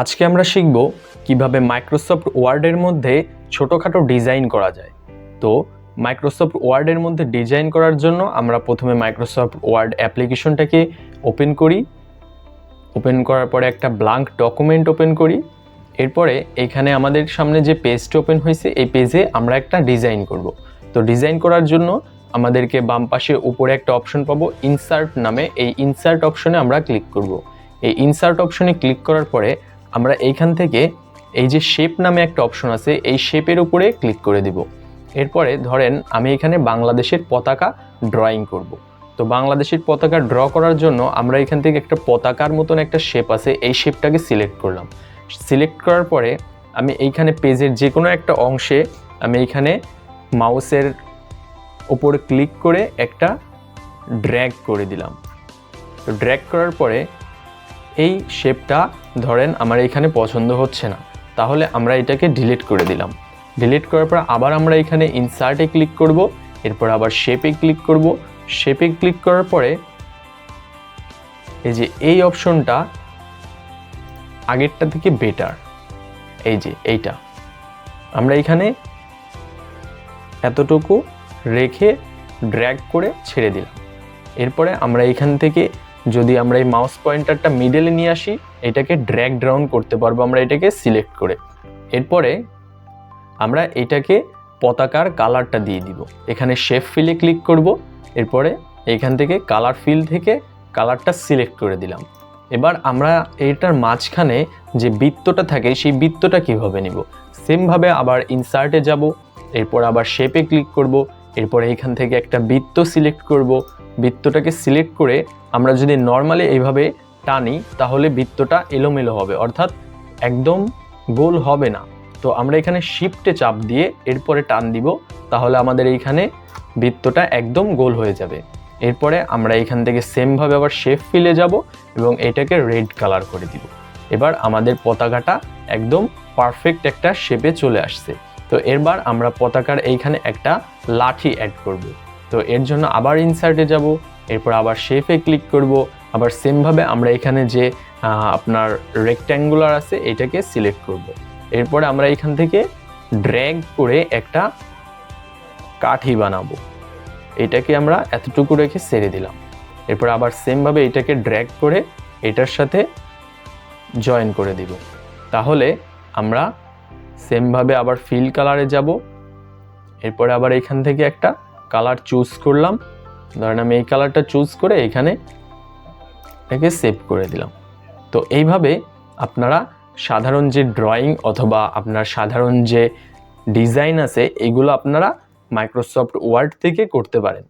আজকে আমরা শিখব কিভাবে মাইক্রোসফট ওয়ার্ডের মধ্যে ছোটখাটো ডিজাইন করা যায়। তো মাইক্রোসফট ওয়ার্ডের মধ্যে ডিজাইন করার জন্য আমরা প্রথমে মাইক্রোসফট ওয়ার্ড অ্যাপ্লিকেশনটাকে ওপেন করি। ওপেন করার পরে একটা ব্ল্যাঙ্ক ডকুমেন্ট ওপেন করি। এরপরে এখানে আমাদের সামনে যে পেজটা ওপেন হয়েছে এই পেজে আমরা একটা ডিজাইন করব। তো ডিজাইন করার জন্য আমাদেরকে বাম পাশে উপরে একটা অপশন পাবো ইনসার্ট নামে। এই ইনসার্ট অপশনে আমরা ক্লিক করব। এই ইনসার্ট অপশনে ক্লিক করার পরে আমরা এইখান থেকে এই যে শেপ নামে একটা অপশন আছে এই শেপের উপরে ক্লিক করে দিব। এরপরে ধরেন আমি এখানে বাংলাদেশের পতাকা ড্রয়িং করব। তো বাংলাদেশের পতাকা ড্র করার জন্য আমরা এখান থেকে একটা পতাকার মতন একটা শেপ আছে এই শেপটাকে সিলেক্ট করলাম। সিলেক্ট করার পরে আমি এইখানে পেজের যে কোনো একটা অংশে আমি এইখানে মাউসের উপরে ক্লিক করে একটা ড্র্যাগ করে দিলাম। তো ড্র্যাগ করার পরে এই শেপটা ধরেন আমার এখানে পছন্দ হচ্ছে না, তাহলে আমরা এটাকে ডিলিট করে দিলাম। ডিলিট করার পর আবার আমরা এখানে ইনসার্টে ক্লিক করব, এরপর আবার শেপে ক্লিক করব। শেপে ক্লিক করার পরে এই যে এই অপশনটা আগেরটা থেকে বেটার, এই যে এইটা আমরা এখানে এতটুকু রেখে ড্র্যাগ করে ছেড়ে দিলাম। এরপরে আমরা এখান থেকে যদি আমরা এই মাউস পয়েন্টারটা মিডলে নিয়ে আসি এটাকে ড্র্যাগ ডাউন করতে পারবো আমরা এটাকে সিলেক্ট করে। এরপরে আমরা এটাকে পতাকার কালারটা দিয়ে দিব। এখানে শেপ ফিলে ক্লিক করব, এরপরে এখান থেকে কালার ফিল থেকে কালারটা সিলেক্ট করে দিলাম। এবার আমরা এটার মাঝখানে যে বৃত্তটা থাকে সেই বৃত্তটা কিভাবে নিব, সেমভাবে আবার ইনসার্টে যাব, এরপর আবার শেপে ক্লিক করব, এরপরে এখান থেকে একটা বৃত্ত সিলেক্ট করব। বৃত্তটাকে সিলেক্ট করে আমরা যদি নর্মালি এইভাবে টানি তাহলে বৃত্তটা এলোমেলো হবে, অর্থাৎ একদম গোল হবে না। তো আমরা এখানে শিফটে চাপ দিয়ে এরপরে টান দিব, তাহলে আমাদের এইখানে বৃত্তটা একদম গোল হয়ে যাবে। এরপরে আমরা এখান থেকে সেমভাবে আবার শেপ ফিলে যাব এবং এটাকে রেড কালার করে দিব। এবার আমাদের পতাকাটা একদম পারফেক্ট একটা শেপে চলে আসছে। তো এরবার আমরা পতাকার এইখানে একটা লাঠি অ্যাড করব। তো এর জন্য আবার ইনসার্টে যাব, এরপর আবার শেপে ক্লিক করব, আবার সেমভাবে আমরা এখানে যে আপনার রেক্ট্যাঙ্গুলার আছে এটাকে সিলেক্ট করব। এরপরে আমরা এখান থেকে ড্র্যাগ করে একটা কাঠি বানাবো, এটাকে আমরা এতটুকু রেখে ছেড়ে দিলাম। এরপর আবার সেমভাবে এটাকে ড্র্যাগ করে এটার সাথে জয়েন করে দিব। তাহলে আমরা সেমভাবে আবার ফিল কালারে যাব, এরপরে আবার এখান থেকে একটা কালার চুজ করলাম। ধরেন আমি এই কালারটা চুজ করে এখানে এটাকে সেভ করে দিলাম। তো এইভাবে আপনারা সাধারণ যে ড্রয়িং অথবা আপনার সাধারণ যে ডিজাইন আছে এগুলো আপনারা মাইক্রোসফট ওয়ার্ড থেকে করতে পারেন।